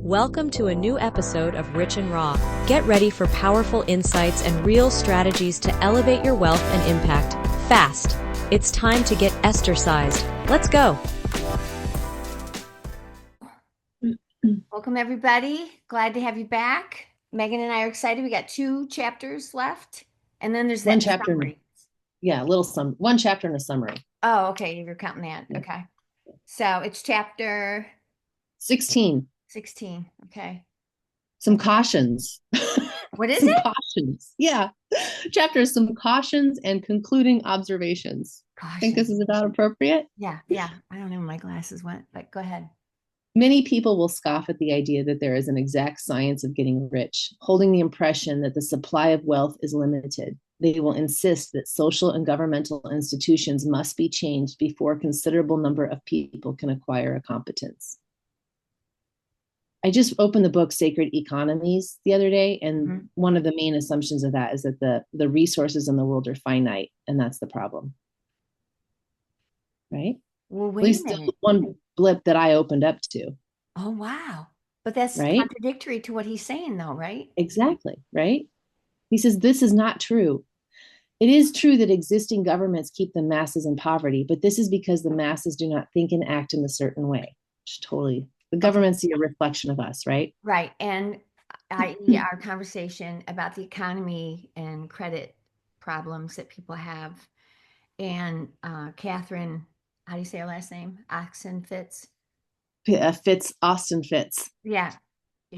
Welcome to a new episode of Rich and Raw. Get ready for powerful insights and real strategies to elevate your wealth and impact fast. It's time to get Esther-sized. Let's go. Welcome, everybody. Glad to have you back. Megan and I are excited. We got 2 chapters left, and then there's One that chapter. summary. Yeah, one chapter and a summary. Oh, okay. You're counting that. Yeah. Okay. So it's chapter 16. 16. Okay. Some cautions. What is Some it? cautions. Yeah. Chapter is some cautions and concluding observations. I think this is about appropriate. Yeah. I don't know where my glasses went, but go ahead. Many people will scoff at the idea that there is an exact science of getting rich, holding the impression that the supply of wealth is limited. They will insist that social and governmental institutions must be changed before a considerable number of people can acquire a competence. I just opened the book Sacred Economies the other day, and one of the main assumptions of that is that the resources in the world are finite, and that's the problem. Right? Well, At wait least a minute. one blip that I opened up to. Oh, wow. But that's right? contradictory to what he's saying, though, right? Exactly, right? He says this is not true. It is true that existing governments keep the masses in poverty, but this is because the masses do not think and act in a certain way. Which totally, the government's a reflection of us, right? Right. And our conversation about the economy and credit problems that people have. And Catherine, how do you say her last name? Fitz. Austin Fitz. Yeah.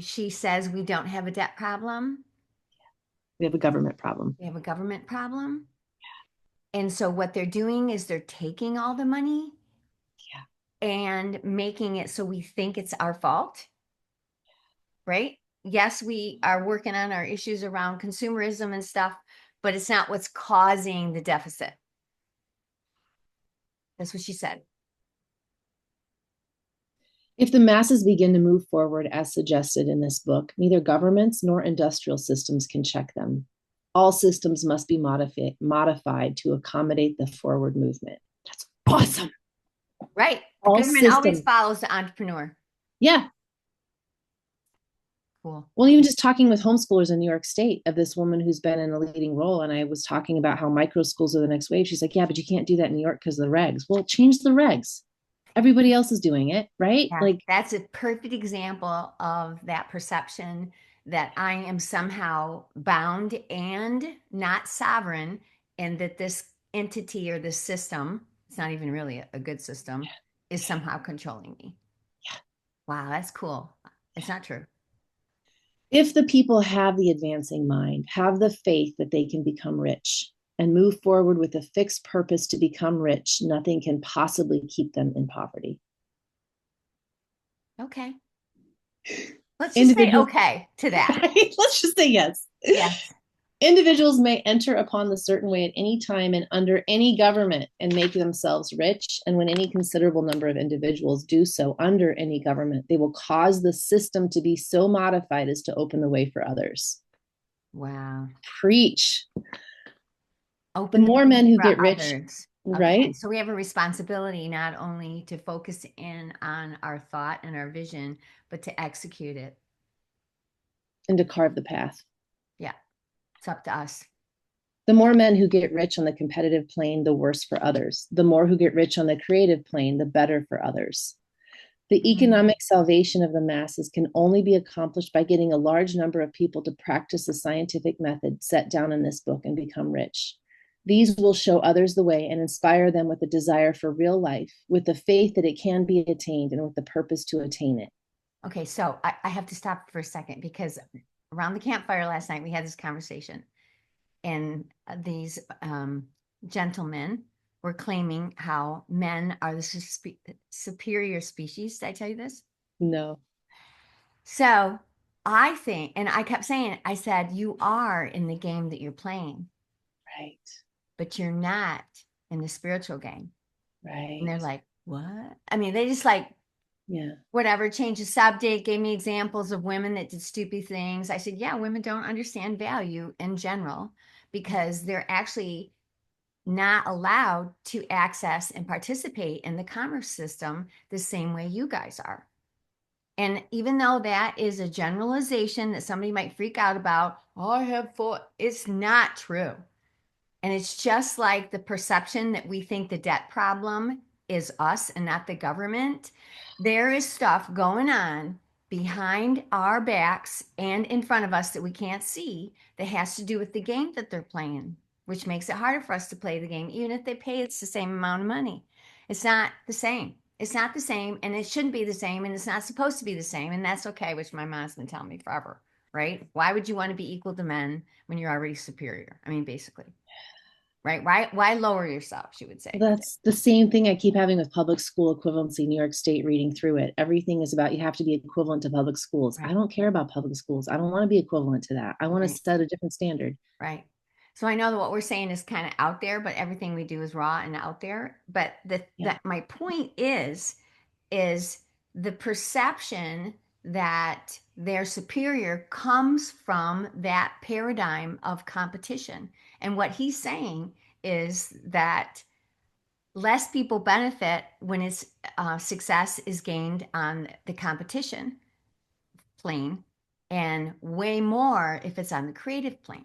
She says we don't have a debt problem. We have a government problem. We have a government problem. And so what they're doing is they're taking all the money and making it so we think it's our fault. Right? Yes, we are working on our issues around consumerism and stuff, but it's not what's causing the deficit. That's what she said. If the masses begin to move forward as suggested in this book, neither governments nor industrial systems can check them. All systems must be modified to accommodate the forward movement. That's awesome. Right. The government always follows the entrepreneur. Yeah. Cool. Well, even just talking with homeschoolers in New York State of this woman who's been in a leading role, and I was talking about how micro schools are the next wave. She's like, yeah, but you can't do that in New York because of the regs. Well, change the regs. Everybody else is doing it, right? Yeah, like that's a perfect example of that perception that I am somehow bound and not sovereign, and that this entity or this system, it's not even really a good system, is somehow controlling me. Yeah. Wow, that's cool. It's not true. If the people have the advancing mind, have the faith that they can become rich, and move forward with a fixed purpose to become rich, nothing can possibly keep them in poverty. Okay. Let's just say okay to that. Right? Let's just say yes. Yes. Individuals may enter upon the certain way at any time and under any government and make themselves rich. And when any considerable number of individuals do so under any government, they will cause the system to be so modified as to open the way for others. Wow. Preach. Open the more men who get rich, others. right? Okay. So we have a responsibility not only to focus in on our thought and our vision, but to execute it. And to carve the path. Yeah. It's up to us. The more men who get rich on the competitive plane, the worse for others. The more who get rich on the creative plane, the better for others. The economic salvation of the masses can only be accomplished by getting a large number of people to practice the scientific method set down in this book and become rich. These will show others the way and inspire them with a desire for real life, with the faith that it can be attained, and with the purpose to attain it. Okay, so I have to stop for a second, because around the campfire last night, we had this conversation, and these gentlemen were claiming how men are the superior species. Did I tell you this? No. So I think, and I kept saying it, I said, you are in the game that you're playing. Right. But you're not in the spiritual game. Right. And they're like, what? I mean, they just like, yeah, whatever, change the subject, gave me examples of women that did stupid things. I said, yeah, women don't understand value in general because they're actually not allowed to access and participate in the commerce system the same way you guys are. And even though that is a generalization that somebody might freak out about, oh, I have four, it's not true. And it's just like the perception that we think the debt problem is us and not the government. There is stuff going on behind our backs and in front of us that we can't see that has to do with the game that they're playing, which makes it harder for us to play the game. Even if they pay us the same amount of money, it's not the same. It's not the same, and it shouldn't be the same, and it's not supposed to be the same, and that's okay, which my mom's been telling me forever, right? Why would you want to be equal to men when you're already superior? I mean, basically, right? Why lower yourself, she would say. That's the same thing I keep having with public school equivalency, New York State, reading through it. Everything is about you have to be equivalent to public schools. I Right, don't care about public schools. I don't want to be equivalent to that. I want to right, set a different standard. right. So I know that what we're saying is kind of out there, but everything we do is raw and out there. But Yeah. that my point is the perception that they're superior comes from that paradigm of competition. And what he's saying is that less people benefit when its success is gained on the competition plane, and way more if it's on the creative plane.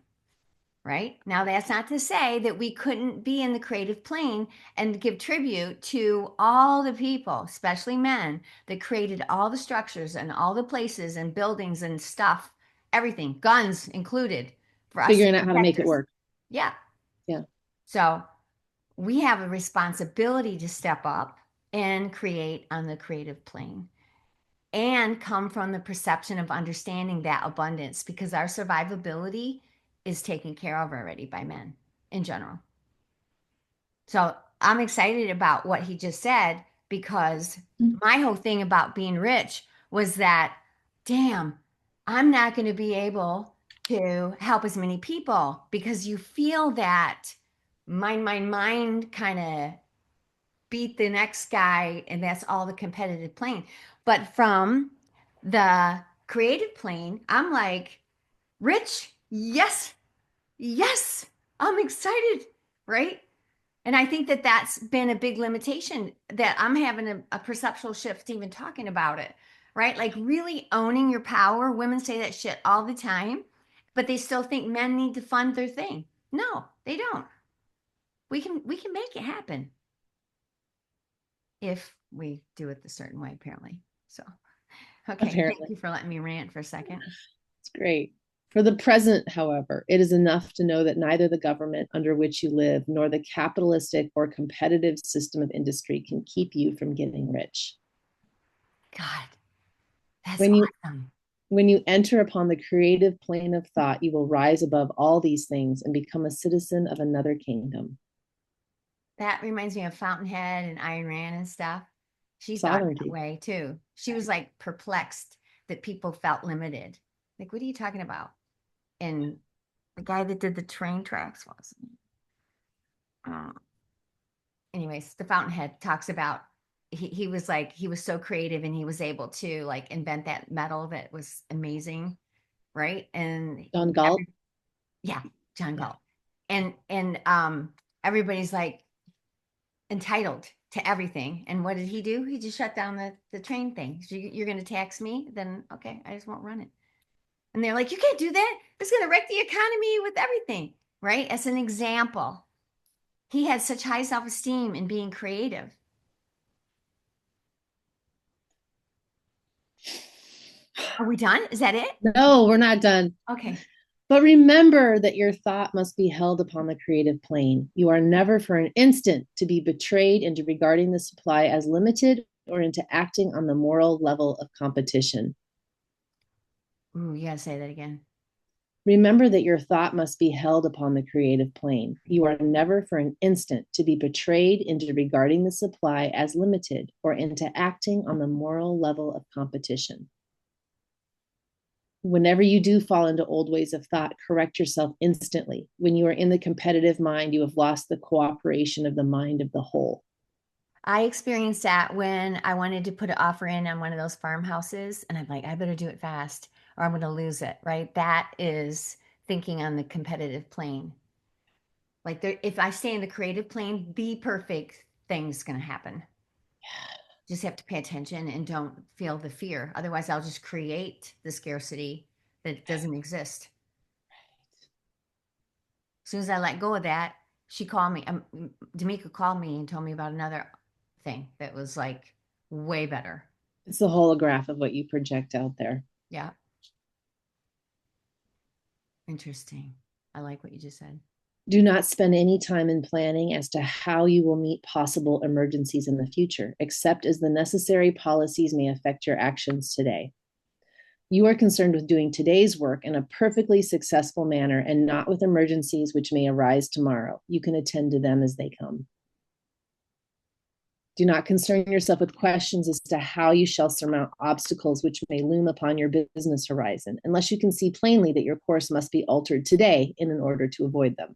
Right? Now, that's not to say that we couldn't be in the creative plane and give tribute to all the people, especially men, that created all the structures and all the places and buildings and stuff, everything, guns included, for us to Figuring out how to protect make it us. work. Yeah. Yeah. So we have a responsibility to step up and create on the creative plane and come from the perception of understanding that abundance, because our survivability is taken care of already by men in general. So I'm excited about what he just said, because my whole thing about being rich was that, damn, I'm not going to be able to help as many people, because you feel that mind kind of beat the next guy, and that's all the competitive plane. But from the creative plane, I'm like, rich, yes, yes, I'm excited, right? And I think that that's been a big limitation, that I'm having a perceptual shift even talking about it, right? Like really owning your power. Women say that shit all the time, but they still think men need to fund their thing. No, they don't. We can make it happen if we do it the certain way, apparently. So, okay, Apparently. thank you for letting me rant for a second. It's great. For the present, however, it is enough to know that neither the government under which you live nor the capitalistic or competitive system of industry can keep you from getting rich. God, that's When you awesome. when you enter upon the creative plane of thought, you will rise above all these things and become a citizen of another kingdom. That reminds me of Fountainhead and Ayn Rand and stuff. She thought that Sovereignty. way too. She was like perplexed that people felt limited. Like, what are you talking about? And the guy that did the train tracks was. Anyways, the Fountainhead talks about he was like, he was so creative and he was able to like invent that metal that was amazing, right? And John Galt. yeah, John Yeah. Galt. And everybody's like entitled to everything. And what did he do? He just shut down the train thing. So you're going to tax me? Then okay, I just won't run it. And they're like, you can't do that. It's going to wreck the economy with everything, right? As an example, he had such high self-esteem in being creative. Are we done? Is that it? No, we're not done. Okay. But remember that your thought must be held upon the creative plane. You are never for an instant to be betrayed into regarding the supply as limited or into acting on the moral level of competition. Ooh, you gotta say that again. Remember that your thought must be held upon the creative plane. You are never for an instant to be betrayed into regarding the supply as limited or into acting on the moral level of competition. Whenever you do fall into old ways of thought, correct yourself instantly. When you are in the competitive mind, you have lost the cooperation of the mind of the whole. I experienced that when I wanted to put an offer in on one of those farmhouses, and I'm like, I better do it fast or I'm going to lose it, right? That is thinking on the competitive plane. Like there, if I stay in the creative plane, the perfect thing's going to happen. Just have to pay attention and don't feel the fear. Otherwise, I'll just create the scarcity that doesn't exist. As soon as I let go of that, she called me. D'Amica called me and told me about another thing that was like way better. It's the holograph of what you project out there. Yeah. Interesting. I like what you just said. Do not spend any time in planning as to how you will meet possible emergencies in the future, except as the necessary policies may affect your actions today. You are concerned with doing today's work in a perfectly successful manner and not with emergencies which may arise tomorrow. You can attend to them as they come. Do not concern yourself with questions as to how you shall surmount obstacles which may loom upon your business horizon, unless you can see plainly that your course must be altered today in order to avoid them.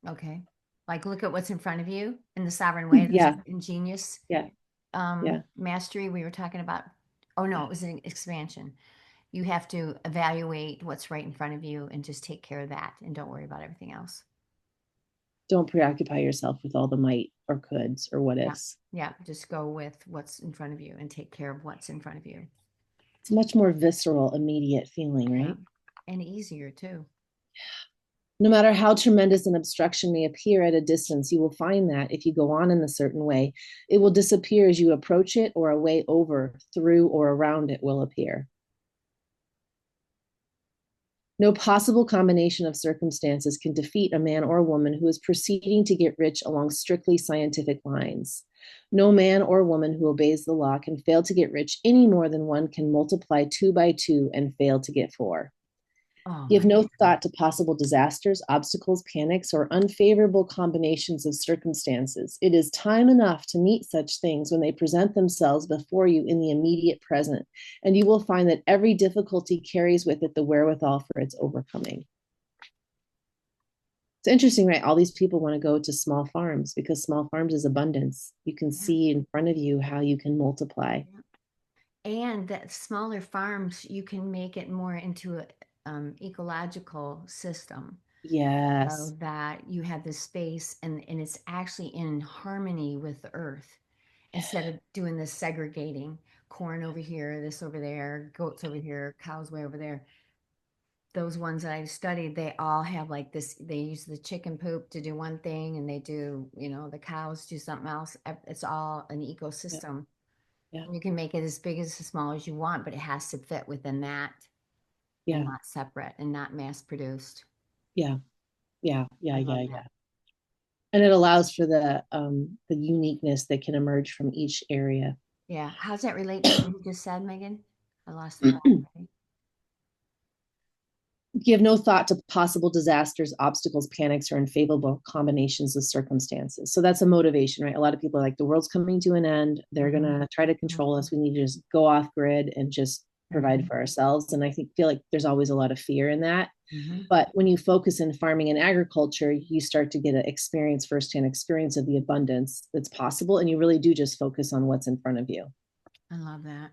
Okay. Like look at what's in front of you in the sovereign way. Yeah. Ingenious. Yeah. Mastery we were talking about. Oh no, it was an expansion. You have to evaluate what's right in front of you and just take care of that and don't worry about everything else. Don't preoccupy yourself with all the might or coulds or what ifs. Yeah, just go with what's in front of you and take care of what's in front of you. It's a much more visceral, immediate feeling, right? Yeah. And easier too. No matter how tremendous an obstruction may appear at a distance, you will find that if you go on in a certain way, it will disappear as you approach it, or a way over, through, or around it will appear. No possible combination of circumstances can defeat a man or woman who is proceeding to get rich along strictly scientific lines. No man or woman who obeys the law can fail to get rich any more than one can multiply 2 by 2 and fail to get 4. Give no thought to possible disasters, obstacles, panics, or unfavorable combinations of circumstances. It is time enough to meet such things when they present themselves before you in the immediate present, and you will find that every difficulty carries with it the wherewithal for its overcoming. It's interesting, right? All these people want to go to small farms because small farms is abundance. You can see in front of you how you can multiply. And that smaller farms, you can make it more into a ecological system. Yes. So that you have this space and it's actually in harmony with the earth instead of doing this segregating corn over here, this over there, goats over here, cows way over there. Those ones that I studied, they all have like this, they use the chicken poop to do one thing and they do, the cows do something else. It's all an ecosystem. Yeah. You can make it as big as small as you want, but it has to fit within that. Yeah. And not separate and not mass produced. Yeah. And it allows for the uniqueness that can emerge from each area. Yeah. How's that relate to what you just said, Megan? I lost the thought. Give no thought to possible disasters, obstacles, panics, or unfavorable combinations of circumstances. So that's a motivation, right? A lot of people are like, the world's coming to an end. They're going to try to control us. We need to just go off grid and just provide for ourselves. And I feel like there's always a lot of fear in that. But when you focus in farming and agriculture, you start to get an firsthand experience of the abundance that's possible. And you really do just focus on what's in front of you. I love that.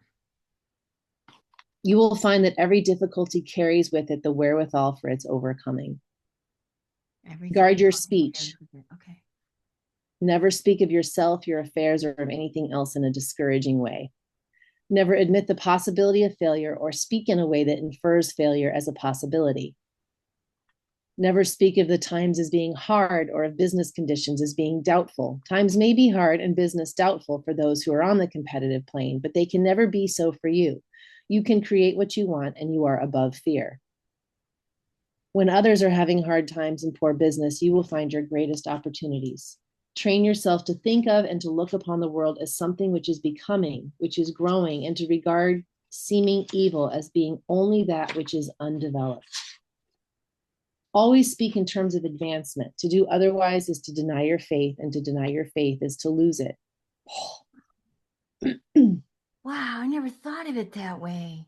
You will find that every difficulty carries with it the wherewithal for its overcoming. Guard your speech. Okay. Never speak of yourself, your affairs, or of anything else in a discouraging way. Never admit the possibility of failure or speak in a way that infers failure as a possibility. Never speak of the times as being hard or of business conditions as being doubtful. Times may be hard and business doubtful for those who are on the competitive plane, but they can never be so for you. You can create what you want and you are above fear. When others are having hard times and poor business, you will find your greatest opportunities. Train yourself to think of and to look upon the world as something which is becoming, which is growing, and to regard seeming evil as being only that which is undeveloped. Always speak in terms of advancement. To do otherwise is to deny your faith, and to deny your faith is to lose it. Wow, I never thought of it that way.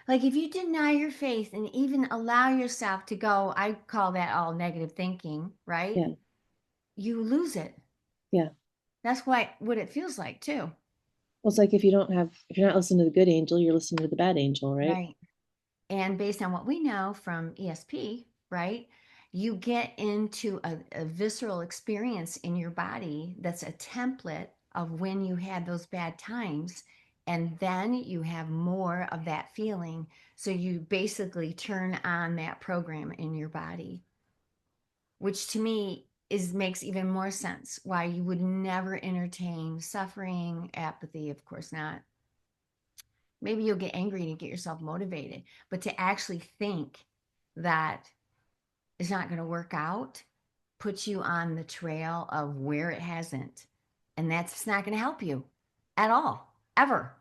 Like if you deny your faith and even allow yourself to go, I call that all negative thinking, right? Yeah. You lose it. Yeah. That's what it feels like too. Well, it's like if you're not listening to the good angel, you're listening to the bad angel, right? Right. And based on what we know from ESP, right? You get into a visceral experience in your body that's a template of when you had those bad times. And then you have more of that feeling. So you basically turn on that program in your body, which to me makes even more sense why you would never entertain suffering, apathy, of course not. Maybe you'll get angry and get yourself motivated, but to actually think that it's not going to work out puts you on the trail of where it hasn't. And that's not going to help you at all, ever.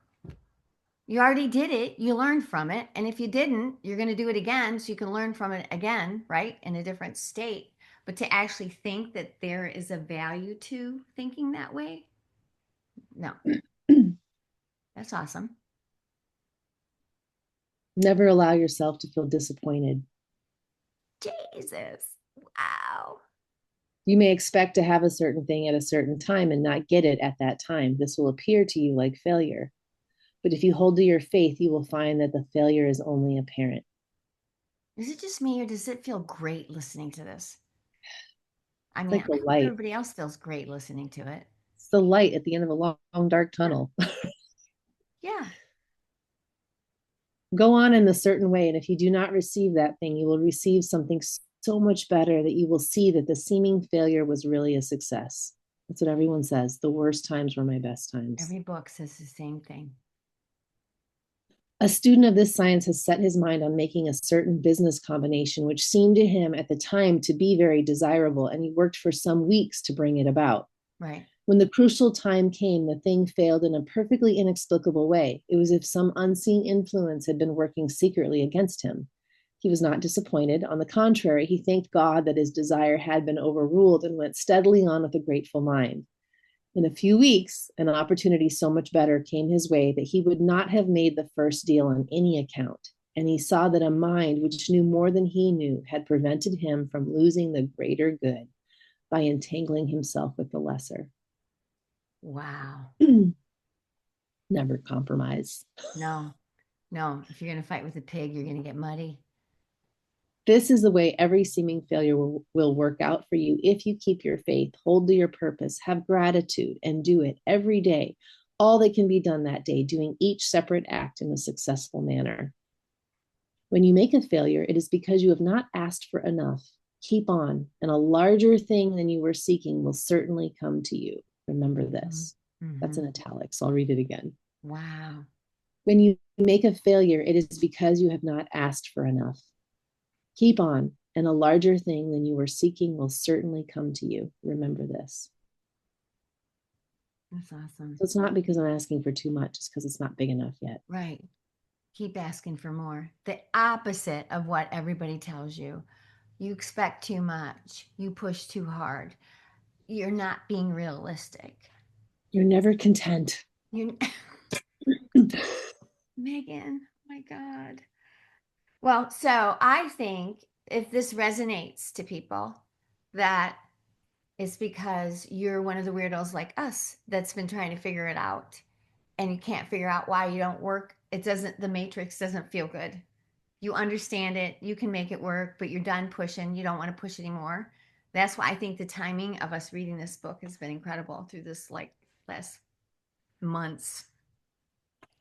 You already did it. You learned from it. And if you didn't, you're going to do it again so you can learn from it again, right? In a different state. But to actually think that there is a value to thinking that way, no. That's awesome. Never allow yourself to feel disappointed. Jesus. Wow. You may expect to have a certain thing at a certain time and not get it at that time. This will appear to you like failure. But if you hold to your faith, you will find that the failure is only apparent. Is it just me or does it feel great listening to this? I mean, Like the I hope light. everybody else feels great listening to it. It's the light at the end of a long, dark tunnel. Yeah. Go on in a certain way. And if you do not receive that thing, you will receive something so much better that you will see that the seeming failure was really a success. That's what everyone says. The worst times were my best times. Every book says the same thing. A student of this science has set his mind on making a certain business combination, which seemed to him at the time to be very desirable, and he worked for some weeks to bring it about. Right. When the crucial time came, the thing failed in a perfectly inexplicable way. It was as if some unseen influence had been working secretly against him. He was not disappointed. On the contrary, he thanked God that his desire had been overruled and went steadily on with a grateful mind. In a few weeks, an opportunity so much better came his way that he would not have made the first deal on any account. And he saw that a mind which knew more than he knew had prevented him from losing the greater good by entangling himself with the lesser. Wow. Never compromise. No. If you're going to fight with a pig, you're going to get muddy. This is the way every seeming failure will work out for you if you keep your faith, hold to your purpose, have gratitude, and do it every day, all that can be done that day, doing each separate act in a successful manner. When you make a failure, it is because you have not asked for enough. Keep on, and a larger thing than you were seeking will certainly come to you. Remember this. Mm-hmm. That's in italics. I'll read it again. Wow. When you make a failure, it is because you have not asked for enough. Keep on, and a larger thing than you were seeking will certainly come to you. Remember this. That's awesome. So it's not because I'm asking for too much, it's because it's not big enough yet. Right. Keep asking for more. The opposite of what everybody tells you. You expect too much. You push too hard. You're not being realistic. You're never content. You're Megan, my God. Well, so I think if this resonates to people, that it's because you're one of the weirdos like us that's been trying to figure it out and you can't figure out why you don't work. The matrix doesn't feel good. You understand it, you can make it work, but you're done pushing. You don't want to push anymore. That's why I think the timing of us reading this book has been incredible through this last months.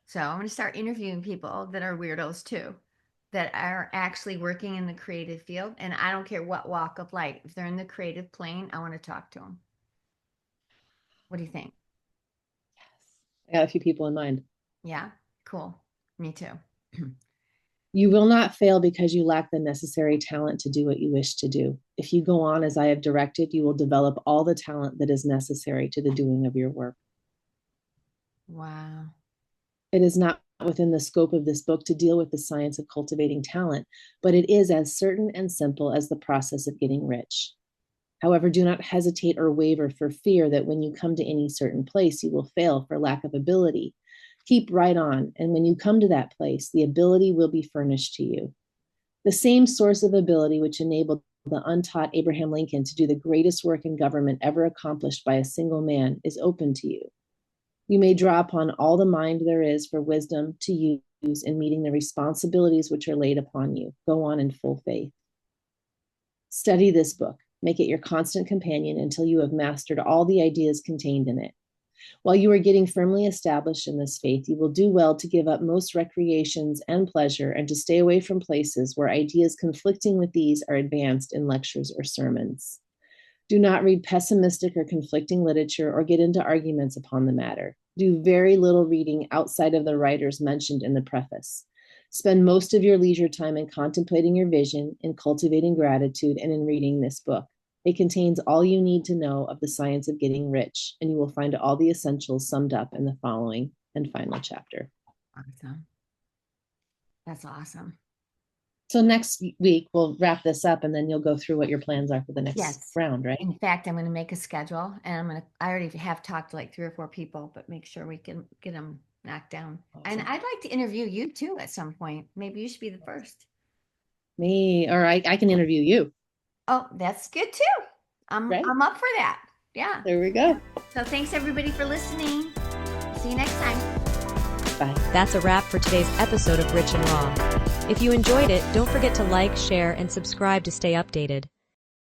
So I'm going to start interviewing people that are weirdos too, that are actually working in the creative field. And I don't care what walk of life. If they're in the creative plane, I want to talk to them. What do you think? I got a few people in mind. Yeah, cool. Me too. You will not fail because you lack the necessary talent to do what you wish to do. If you go on as I have directed, you will develop all the talent that is necessary to the doing of your work. Wow. It is not within the scope of this book to deal with the science of cultivating talent, but it is as certain and simple as the process of getting rich. However, do not hesitate or waver for fear that when you come to any certain place, you will fail for lack of ability. Keep right on, and when you come to that place, the ability will be furnished to you. The same source of ability which enabled the untaught Abraham Lincoln to do the greatest work in government ever accomplished by a single man is open to you. You may draw upon all the mind there is for wisdom to use in meeting the responsibilities which are laid upon you. Go on in full faith. Study this book. Make it your constant companion until you have mastered all the ideas contained in it. While you are getting firmly established in this faith, you will do well to give up most recreations and pleasure and to stay away from places where ideas conflicting with these are advanced in lectures or sermons. Do not read pessimistic or conflicting literature or get into arguments upon the matter. Do very little reading outside of the writers mentioned in the preface. Spend most of your leisure time in contemplating your vision, in cultivating gratitude, and in reading this book. It contains all you need to know of the science of getting rich, and you will find all the essentials summed up in the following and final chapter. Awesome. That's awesome. So next week, we'll wrap this up, and then you'll go through what your plans are for the next Yes. round, right? In fact, I'm going to make a schedule, and I already have talked to like 3 or 4 people, but make sure we can get them knocked down. And Awesome. I'd like to interview you too at some point. Maybe you should be the first. Me, or I can interview you. Oh, that's good too. Right. I'm up for that. Yeah. There we go. So thanks everybody for listening. See you next time. Bye. That's a wrap for today's episode of Rich and Raw. If you enjoyed it, don't forget to like, share, and subscribe to stay updated.